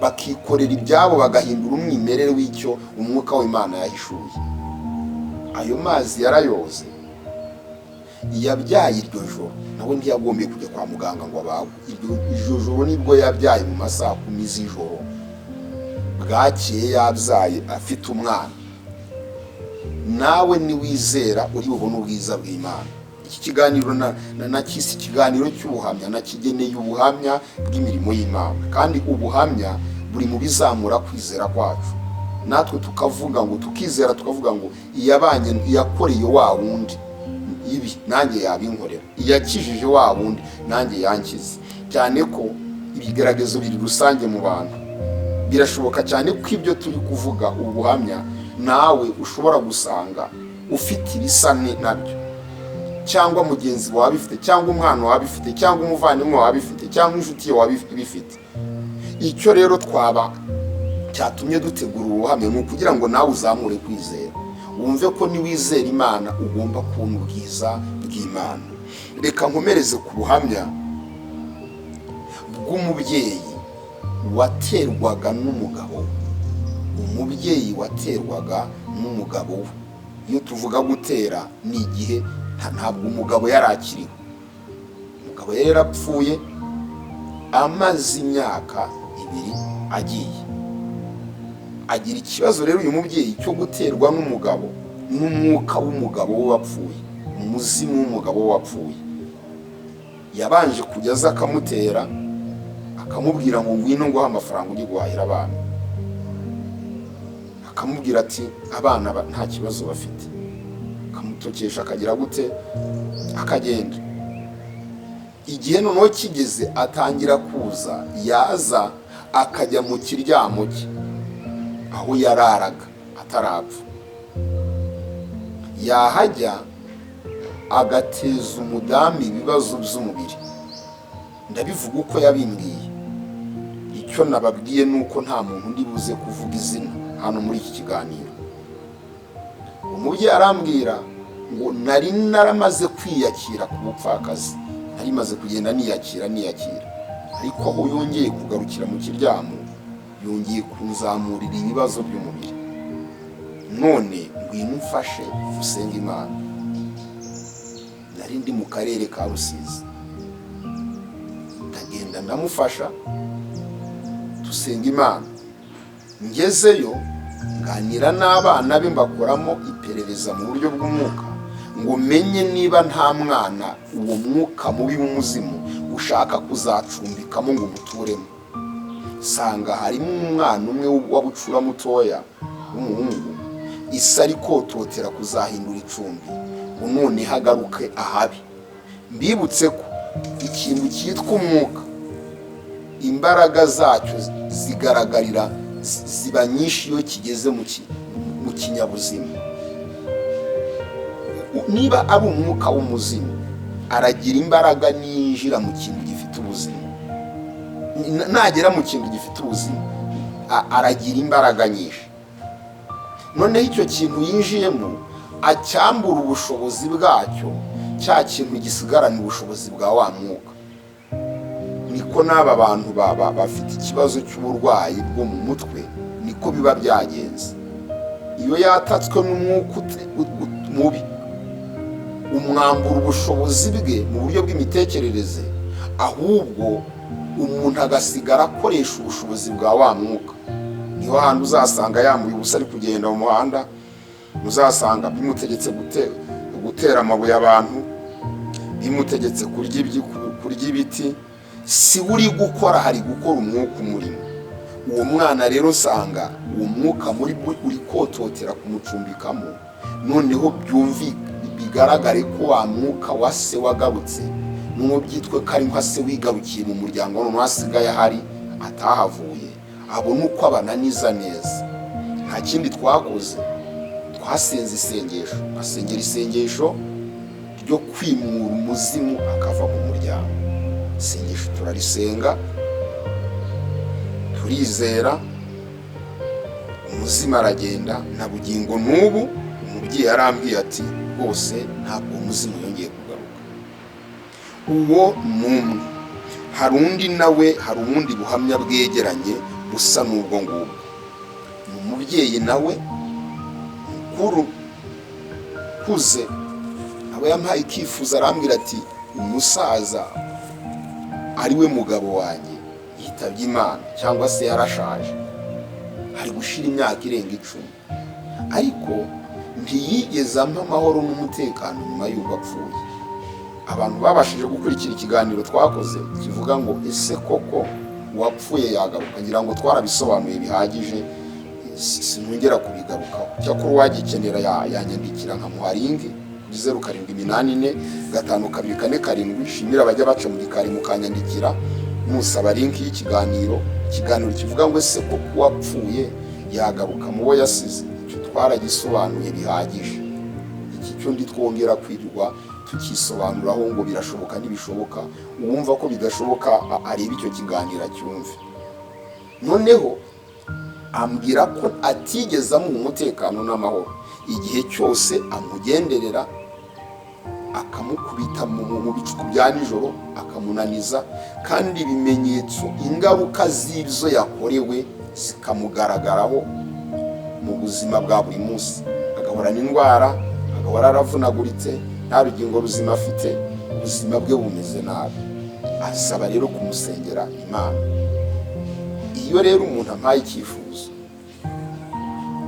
bakikorera ibyabo bagahindura umwimerere w'icyo umwuka w'Imana yahishuye. Ayo mazi yarayoze, yabyaye iryo joro. Nawe ntiyagombiye kujya kwa muganga ngo abagwe. Iryo joro nibwo yabyaye mu masaha 10 z'ijoro, bwakeye yabyaye afite umwana, nawe niwizera uri bubone ubwiza bw'Imana. Iki kiganiro nakisi ikiganiro cy'ubuhamya, nakigeneye ubuhamya bw'imirimo y'Imana, kandi ubuhamya buri mu bizamura kwizera kwacu. Natwe tukavuga ngo, tukizera tukavuga ngo iyabanye iyakoreye wa wundi ibi nanjye yabinkorera, iyakijije wa wundi nanjye yankiza. Cyane ko ibigaragazo biri rusange mu bantu. Birashoboka cyane ko ibyo turi kuvuga ubuhamya nawe ushobora gusanga ufite ibisane nabyo, cyangwa mugenzi wawe abifite, cyangwa umwana wawe abifite, cyangwa umuvandimwe wawe abifite, cyangwa inshuti yawe abifite. Icyo rero twaba cyatumye dutegura ubuhamya ni ukugira ngo nawe uzamure kwizera, wumve ko niwizera Imana ugomba kubona ubwiza bw'Imana. Reka nkomereze ku buhamya bw'umubyeyi waterwaga n'umugabo. Umubyeyi waterwaga n'umugabo we. Iyo tuvuga gutera ni igihe ntabwo umugabo yari akiriho. Umugabo yari yarapfuye amaze imyaka 2 agiye. Agira ikibazo rero uyu mubyeyi cyo guterwa n'umugabo, n'umwuka w'umugabo we wapfuye, umuzimu w'umugabo we wapfuye. Yabanje kujya aza akamutera, akamubwira ngo ngwino nguha amafaranga ujye guhahira abana. Akamubwira ati abana nta kibazo bafite. Akamutokesha akagira gute, akagenda. Igihe noneho kigeze atangira kuza, yaza akajya mu kiryamo cye aho yararaga atarapfa. Yahajya agateza umudamu ibibazo by'umubiri. Ndabivuga uko yabimbwiye. Icyo nababwiye nuko nta muntu ndi buze kuvuga izina hano muri iki kiganiro. Umubyeyi arambwira ngo nari naramaze kwiyakira ku bupfakazi, nari maze kugenda niyakira, ariko aho yongeye kugarukira mu kiryamo yongeye kunzamurira ibibazo by'umubiri. None ngwino umfashe usenga Imana. Nari ndi mu karere ka Rusizi, ndagenda ndamufasha dusenga Imana. Ngezeyo nganira n'abana be, mbakoramo iperereza mu buryo bw'umwuka ngo menye niba nta mwana uwo mwuka mubi w'umuzimu ushaka kuzacumbikamo ngo umuturemo. Sanga harimo umwana umwe w'abucura mutoya w'umuhungu, isa ari kototera kuzahindura icumbi ngo none hagaruke ahabi. Mbibutse ko ikintu cyitwa umwuka, imbaraga zacyo zigaragarira ziba nyinshi iyo kigeze mu kinyabuzima. Niba ari umwuka w'umuzimu, aragira imbaraga ninjira mu kintu gifite ubuzima. Nagera mu kintu gifite ubuzima aragira imbaraga nyinshi. Noneho icyo kintu yinjiyemo acyambura ubushobozi bwacyo, cya kintu gisigarana ubushobozi bwa wa mwuka. Niko n'aba bantu bafite ikibazo cy'uburwayi bwo mu mutwe niko biba byagenze. Iyo yatatswe n'umwuka mubi, umwambura ubushobozi bwe mu buryo bw'imitekerereze, ahubwo umuntu agasigara akoresha ubushobozi bwa wa mwuka. Niho hantu uzasanga yambuye ubusa ari kugenda mu muhanda, uzasanga bimutegetse gutera amabuye abantu, bimutegetse kurya ibiti. Si uri gukora, hari gukora umwuka umurimo. Uwo mwana rero usanga uwo mwuka muri uri kototera kumucumbikamo. Noneho bigaragare ko wa mwuka wa se wagarutse, n'uwo byitwe ko ari nka se wigarukiye mu muryango, none hasigaye hari atahavuye. Abona uko abananiza neza. Nta kindi twakoze, twasenze isengesho, asengera isengesho ryo kwimura umuzimu akava mu muryango. Isengesho turarisenga, turizera, umuzimu aragenda. Na bugingo n'ubu umubyeyi arambwiye ati rwose ntabwo umuzimu yongeye kugaruka. Uwo n'umwe. Hari undi nawe, hari ubundi buhamya bwegeranye busa n'ubwo ngubwo. Ni umubyeyi nawe mukuru kuze, nawe yampaye ikifuza, arambwira ati umusaza ari we mugabo wanjye yitabye Imana, cyangwa se yarashaje. hari gushira imyaka irenga 10, ariko ntiyigeze ampa amahoro n'umutekano nyuma y'uko apfuye. Abantu babashije gukurikira ikiganiro twakoze kivuga ngo ese koko uwapfuye yagaruka, ngira ngo twarabisobanuye bihagije, sinongera kubigarukaho. Cyakora uwagikenera yanyandikira nkamuha linki kuri 0784524247. Shimira abajya baca mu gikari mukanyandikira musaba linki y'ikiganiro kivuga ngo ese koko uwapfuye yagaruka mu bo yasize. Icyo twaragisobanuye bihagije. Iki cyo ndi twongera kwirirwa tukisobanuraho ngo birashoboka n'ibishoboka. Uwumva ko bidashoboka areba icyo kiganiro cyumve. Noneho ambwira ko atigeze mu umutekano n'amahoro, igihe cyose amugenderera akamukubita mu bicuku bya nijoro akamunaniza, kandi ibimenyetso ingaruka z'ibyo yakorewe zikamugaragaraho mu buzima bwa buri munsi. Agahora n'indwara, agahora aravunaguritse, nta rugingo ruzima afite, ubuzima bwe bumeze nabi. Asaba rero kumusengera Imana. Iyo rero umuntu ampaye icyifuzo,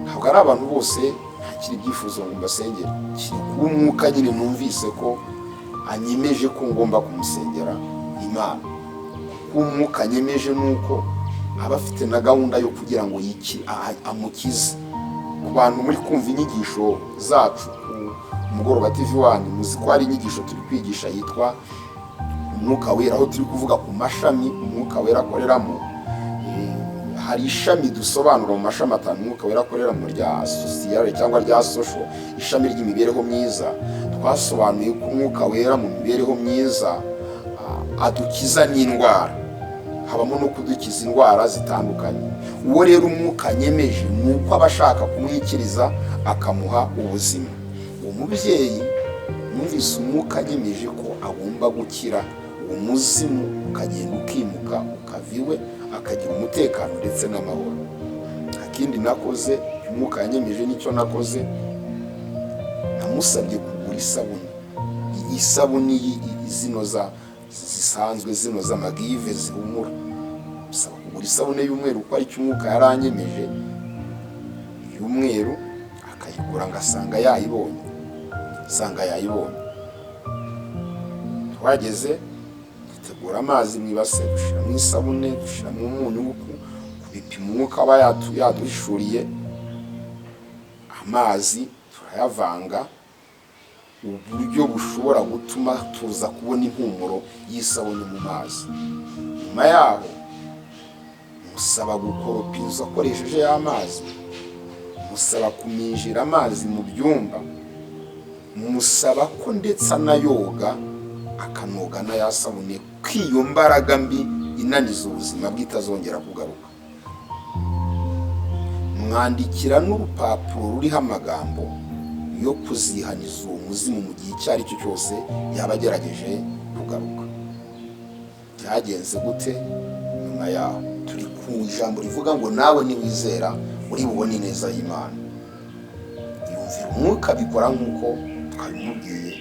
ntabwo ari abantu bose ntakiri ibyifuzo ngo mbasengere, kiri kuba umwuka nyine numvise ko anyemeje ko ngomba kumusengera Imana. Umwuka anyemeje nuko aba afite na gahunda yo kugira ngo amukize. Ku bantu muri kumva inyigisho zacu ku Mugoroba TV1, muzi ko hari inyigisho turi kwigisha yitwa Umwuka Wera, aho turi kuvuga ku mashami Umwuka Wera akoreramo. Hari ishami dusobanura mu mashami 5 Umwuka Wera akorera mu rya social cyangwa rya social. Ishami ry'imibereho myiza twasobanuye ko Umwuka Wera mu mibereho myiza adukiza n'indwara, habamo no kudukiza indwara zitandukanye. Uwo rero umwuka nyemeje nuko abashaka kumwikiriza akamuha ubuzima. Uwo mubyeyi numvise umwuka nyemeje ko agomba gukira, uwo muzimu ukagenda ukimuka ukaviwe, akagira umutekano ndetse n'amahoro. Akindi nakoze, umwuka yanyemeje nicyo nakoze, namusabye kugura isabuni zino zisanzwe, zino z'amagive zihumura. Musaba kugura isabune y'umweru uko ari cyo umwuka yaranyemeje, y'umweru, akayigura ngasanga yayibonye. Twageze dutegura amazi mu ibase, dushira mu isabune, dushira mu munyu, kubipima umwuka aba yaduhishuriye. Amazi turayavanga uburyo bushobora gutuma tuza kubona impumuro y'isabune mu mazi. Nyuma yaho musaba gukoropiza akoresheje y'amazi, musaba kuminjira amazi mu byumba, musaba ko ndetse anayoga, akanoga na yasabune, kwiyo mbaraga mbi inaniza ubuzima bw'itazongera kugaruka. Mwandikira n'urupapuro ruriho amagambo yo kuzihaniza uwo muzimu mu gihe icyo ari cyo cyose yaba agerageje kugaruka. Byagenze gute? Nyuma yaho turi ku ijambo rivuga ngo nawe niwizera uri bubone neza y'Imana. Yumvira umwuka bikora nk'uko twabimubwiye.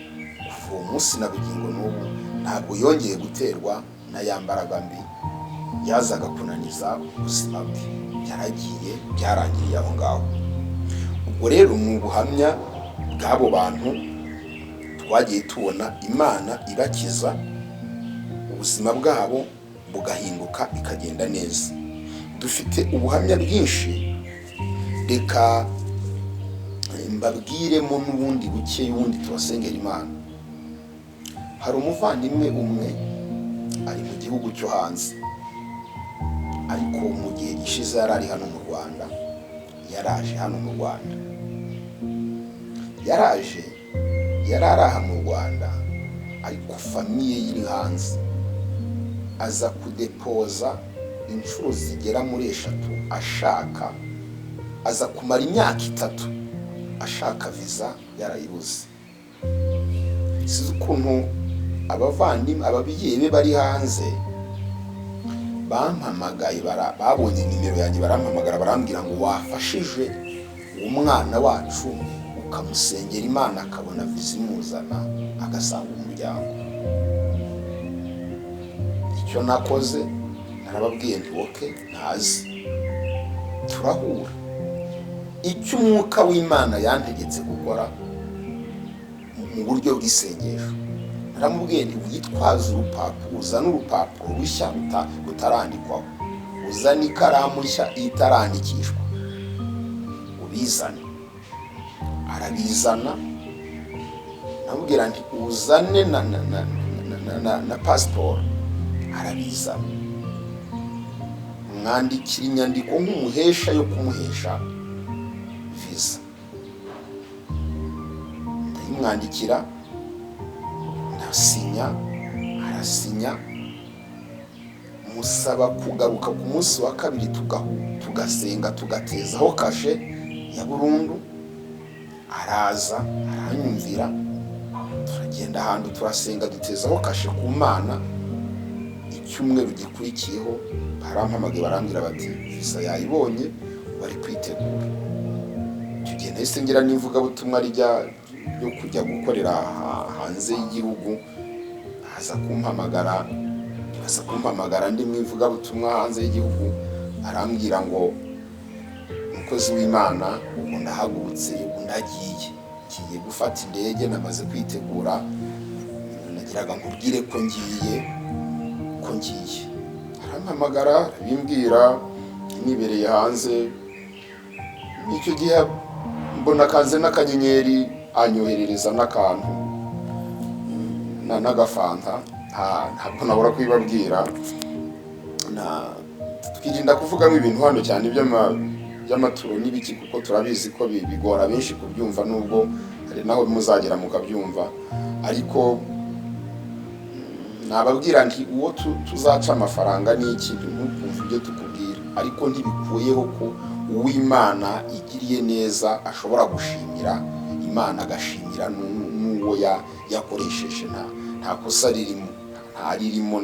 Kuva uwo munsi na bugingo n'ubu ntabwo yongeye guterwa na ya mbaraga mbi yazaga kunaniza ubuzima bwe. Byaragiye, byarangiriye aho ngaho. Ubwo rero mu buhamya bw'abo bantu twagiye tubona Imana ibakiza, ubuzima bwabo bugahinduka, ikagenda neza. Dufite ubuhamya bwinshi, reka mbabwiremo n'ubundi buke y'ubundi tubasengera Imana. Hari umuvandimwe umwe ari mu gihugu cyo hanze, ariko mu gihe gishize yari hano mu Rwanda. Yaraje hano mu Rwanda, yari aha mu Rwanda, ariko famiye iri hanze. Aza kudepoza inshuro zigera muri 3 ashaka, aza kumara imyaka 3 ashaka visa yarayibuze. Sizi ukuntu abavandimwe ababyeyi be bari hanze bampamagaye, babonye nimero yanjye barampamagara, barambwira ngo wafashije umwana wacu ukamusengera Imana akabona visa imuzana agasanga umuryango. Icyo nakoze narababwiye nti oke, ntazi turahura. Icyo umwuka w'Imana yantegetse gukora mu buryo bw'isengesho, naramubwiye nti witwaze urupapuro, uzane urupapuro rushya rutarandikwaho, uzane ikaramu nshya itarandikishwa, ubizane. Arabizana. Namubwira nti uzane na pasiporo, arabizana. Mwandikira inyandiko nk'umuhesha yo kumuhesha visa. Ndayimwandikira, ndasinya, arasinya. Musaba kugaruka ku munsi wa kabiri tugasenga, tugatezaho kashe ya burundu. Araza, aranyumvira, turagenda ahantu turasenga, dutezaho kashe ku Mana. Icyumweru gikurikiyeho barampamagaye, barambwira bati visa yayibonye, bari kwitegura. Icyo gihe nahise ngira n'ivugabutumwa ryo kujya gukorera hanze y'igihugu. Aza kumpamagara ndi mu ivugabutumwa hanze y'igihugu, arambwira ngo umukozi w'Imana ubu ndahagurutse, ubu ndagiye, ngiye gufata indege, namaze kwitegura, nagiraga nkubwire ko ngiye. Arampamagara, arabimbwira, nibereye hanze. Icyo gihe mbona kaze n'akanyenyeri, anyoherereza n'akantu n'agafanta. Ntabwo nabura kwibabwira. Twirinda kuvugamo ibintu hano cyane by'amaturo n'ibiki, kuko turabizi ko bigora benshi kubyumva, nubwo hari naho muzagera mukabyumva. Ariko nababwira nti uwo tuzaca amafaranga n'iki, ntukumva ibyo tukubwira, ariko ntibikuyeho ko uw'Imana igiriye neza ashobora gushimira Imana, agashimira n'uwo yakoresheje. Nta kosa ririmo,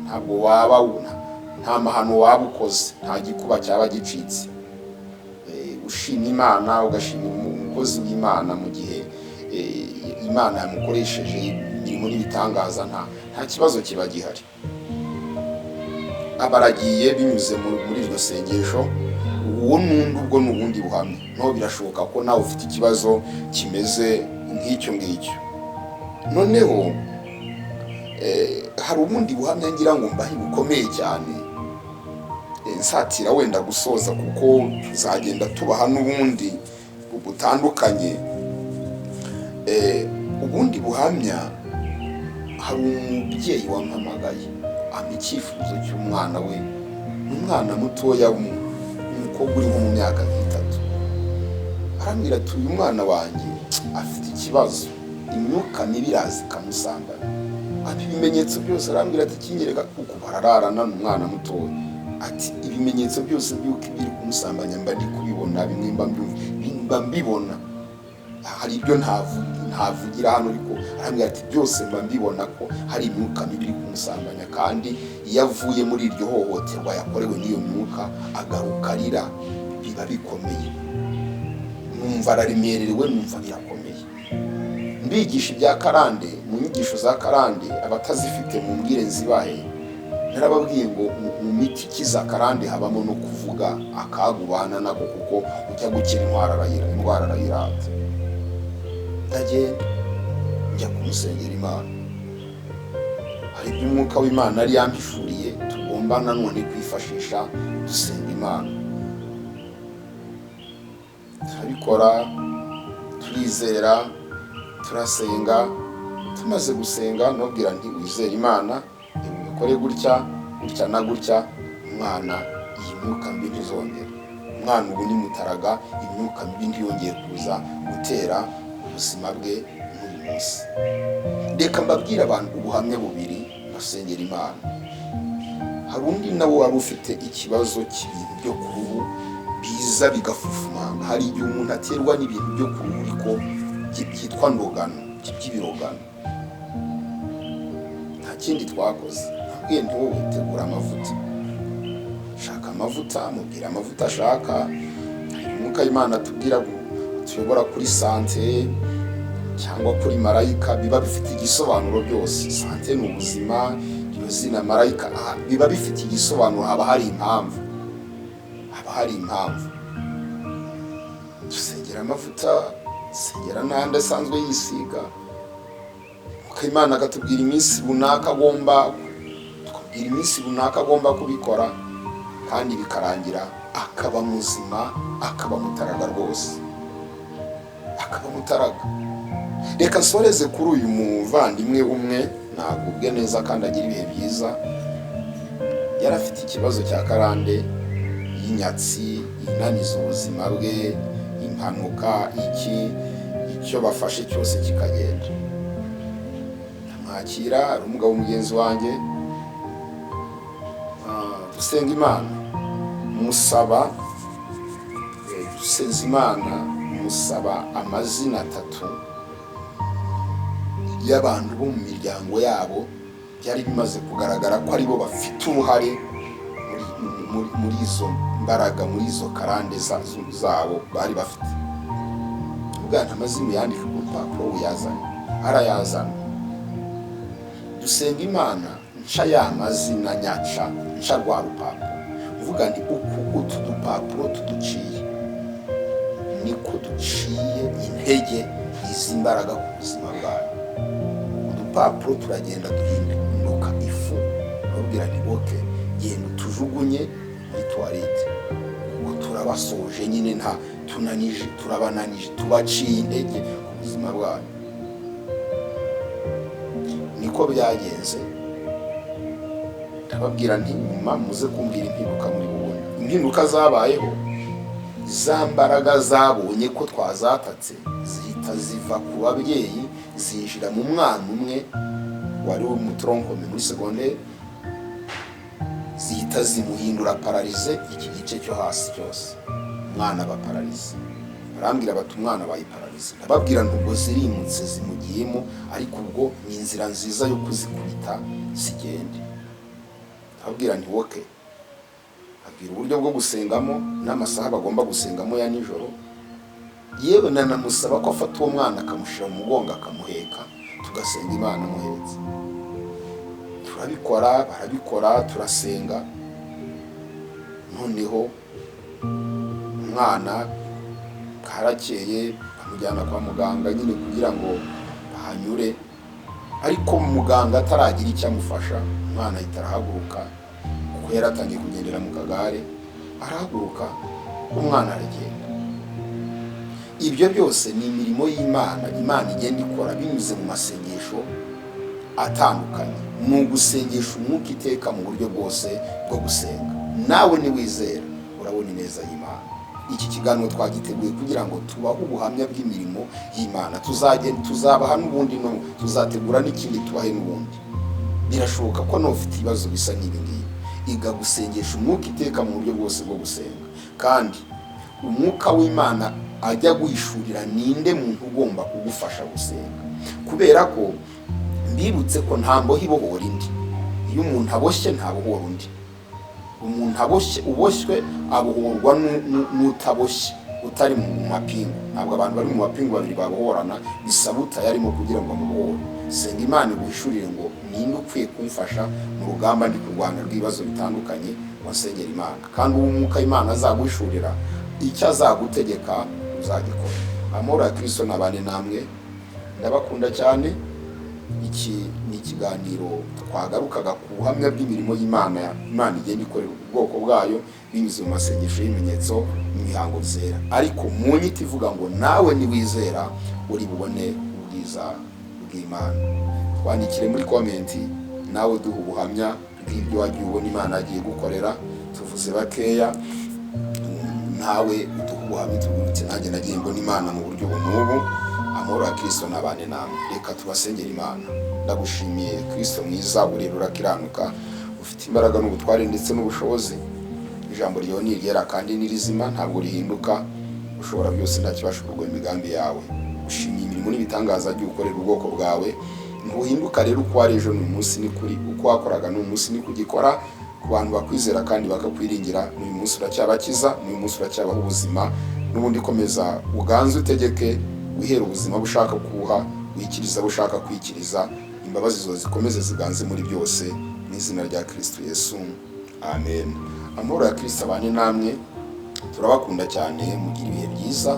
ntabwo waba nta mahano waba ukoze, nta gikuba cyaba gicitse. Ushima Imana, ugashimira umukozi w'Imana mu gihe Imana yamukoresheje imirimo n'ibitangaza, nta kibazo kiba gihari. Abaragiye binyuze muri iryo sengesho, uwo n'undi ubwo n'ubundi buhamya. Naho birashoboka ko nawe ufite ikibazo kimeze nk'icyo ngicyo. Noneho hari ubundi buhamya ngira ngo mbahe bukomeye cyane, nsatira wenda gusoza, kuko tuzagenda tubaha n'ubundi butandukanye. Ubundi buhamya, hari umubyeyi wampamagaye, ampa icyifuzo cy'umwana we, umwana mutoya w'umukobwa uri mu myaka nk'itatu. Arambwira ati uyu mwana wanjye afite ikibazo, imyuka mibi iraza ikamusambanya. Ati ibimenyetso byose, arambwira ati kinyereka, kuko barararana n'umwana mutoya. Ati ibimenyetso byose by'uko ibiri kumusambanya mba ndi kubibona, bimwe mba mbibona. Hari ibyo ntavugira hano, ariko arambwira ati byose mba mbibona ko hari imyuka mibi iri kumusambanya, kandi iyo avuye muri iryo hohoterwa yakorewe n'iyo myuka agaruka arira, biba bikomeye. Numva araremerewe, numva birakomeye. Mbigisha ibya karande, mu nyigisho za karande, abatazifite mumbwire nzibahe. Narababwiye ngo mu miti ikiza karande habamo no kuvuga akagubana nako, kuko ujya gukira indwara arayirata. Ndagenda njya kumusengera Imana. Hari ibyo umwuka w'Imana yari yampishuriye tugomba nanone kwifashisha dusenga Imana. Turabikora, turizera, turasenga. Tumaze gusenga, nabwira nti wizere Imana, ukore gutya na gutya, umwana iyi myuka mbi ntizongera. Umwana ubu ni mutaraga, imyuka mibi ntiyongeye kuza gutera ubuzima bwe n'uyu munsi. Reka mbabwira abantu ubuhamya bubiri basengera Imana. Hari undi nawe wari ufite ikibazo cy'ibintu byo ku ruhu biza bigafufumanga. Hari igihe umuntu aterwa n'ibintu byo ku ruhu ariko byitwa ndogano, by'ibirogano. Nta kindi twakoze, nabwiye nti wowe tegura amavuta, shaka amavuta, mubwira amavuta ashaka. Umwuka w'Imana tubwira tuyobora kuri sante cyangwa kuri marayika, biba bifite igisobanuro byose. Sante ni ubuzima, iryo zina marayika biba bifite igisobanuro, haba hari impamvu. haba hari impamvu. Dusengera amavuta, dusengera n'andi asanzwe yisiga, Imana akatubwira iminsi runaka agomba kubikora, kandi bikarangira akaba muzima, akaba mutaraga rwose, akaba mutaraga. Reka nsoreze kuri uyu muvandimwe umwe, nagubwe neza kandi agira ibihe byiza. Yari afite ikibazo cya karande y'inyatsi, inaniza ubuzima bwe, impanuka, icyo bafashe cyose kikagenda. Mwakira ari umugabo mugenzi wanjye, dusenga Imana, musaba amazina 3 y'abantu bo mu miryango yabo byari bimaze kugaragara ko aribo bafite uruhare muri izo mbaraga, muri izo karande zabo bari bafite. Ubwana amazina yandika ku rupapuro arayazana. Dusenga Imana, nca ya mazina nca rwa rupapuro, uvuga nti utu dupapuro tuduciye niko duciye intege izi mbaraga ku buzima bwawe. Udupapuro turagenda duhinduka ifu, urabwira nti oke, genda utujugunye muri toilette, ubwo turabasoje nyine, nta tunanije, turabananije, tubaciye intege ku buzima bwawe. Niko byagenze. Ndababwira nti nyuma muze kumbwira impinduka muri bubone. Impinduka zabayeho, za mbaraga zabonye ko twazatatse zihita ziva ku babyeyi zinjira mu mwana umwe wari mu tronkome muri secondaire, zihita zimuhindura paralize iki gice cyo hasi cyose. Umwana aba paralize. Barambwira bati umwana bayiparalize. Ndababwira nubwo zirimutse zimugiyemo, ariko ubwo ni inzira nziza yo kuzikubita zigende. Ndababwira nti oke, abwira uburyo bwo gusengamo n'amasaha bagomba gusengamo ya nijoro. Yewe nanamusaba ko afata uwo mwana akamushyira mu mugongo akamuheka, tugasenga Imana muhetse. Barabikora, turasenga. Noneho umwana karakeye bamujyana kwa muganga nyine kugira ngo bahanyure, ariko muganga ataragira icyo amufasha, umwana ahita arahaguruka, kuko yaratangiye kugendera mu kagare. Arahaguruka, umwana aragenda. Ibyo byose ni imirimo y'Imana, Imana igenda ikora binyuze mu masengesho atandukanye. Ni ugusengesha umwuka iteka mu buryo bwose bwo gusenga. Nawe niwizera urabona ineza y'Imana. Iki kiganiro twagiteguye kugira ngo tubahe ubuhamya bw'imirimo y'Imana. Tuzabaha n'ubundi, no tuzategura n'ikindi tubahe n'ubundi. Birashoboka ko n'ufite ibibazo bisa n'ibi ngibi, iga gusengesha umwuka iteka mu buryo bwose bwo gusenga, kandi umwuka w'Imana ajya guhishurira ninde muntu ugomba kugufasha gusenga. Kubera ko mbibutse ko nta mbohe ibohora indi. Iyo umuntu aboshye ntabohora undi. Umuntu uboshywe abohorwa n'utaboshye, utari mu mapingu. Ntabwo abantu bari mu mapingu babiri babohorana, bisaba utayarimo kugira ngo amubohore. Senga Imana iguhishurire ngo ninde ukwiye kumfasha mu rugamba ndi kurwana rw'ibibazo bitandukanye, wasengera Imana. Kandi umwuka Imana azaguhishurira icyo azagutegeka uzagikora. Amahoro ya Kristo nabane namwe, ndabakunda cyane. Iki ni ikiganiro twagarukaga ku buhamya bw'imirimo y'Imana. Imana igenda ikorera ubwoko bwayo binyuze mu masengesho y'ibimenyetso n'imihango byera, ariko mu nyito ivuga ngo nawe niwizera uri bubone ubwiza bw'Imana. Twandikire muri komenti nawe duha ubuhamya bw'ibyo wagiye ubona Imana agiye gukorera. Tuvuze bakeya, nawe uduha ubuhamya tubwirutse nanjye nagiye mbona Imana mu buryo bw'ubu. Amahoro ya Kristo nabane namwe. Reka tubasengera Imana. Ndagushimiye Kristo mwiza, urera urakiranuka, ufite imbaraga n'ubutware ndetse n'ubushobozi. Ijambo ryawe ni iryera kandi ni rizima, ntabwo rihinduka. Ushobora byose, ntakibasha kurwanya imigambi yawe. Ushimiye imirimo n'ibitangaza byo ukorera ubwoko bwawe. Ntuhinduka rero uko wari ejo n'uyu munsi ni kuri, uko wakoraga n'uyu munsi ni kugikora. Ku bantu bakwizera kandi bakakwiringira, n'uyu munsi uracyabakiza, n'uyu munsi uracyabaha ubuzima. N'ubundi komeza uganze utegeke, wihera ubuzima bushaka kuha, wikiriza bushaka kwikiriza. Imbabazi zo zikomeze ziganze muri byose, mu izina rya Kristo Yesu, amen. Amahoro ya Kristo abane namwe. turabakunda cyane, mugira ibihe byiza,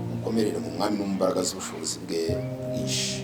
mukomerere mu mwami no mu mbaraga z'ubushobozi bwe bwinshi.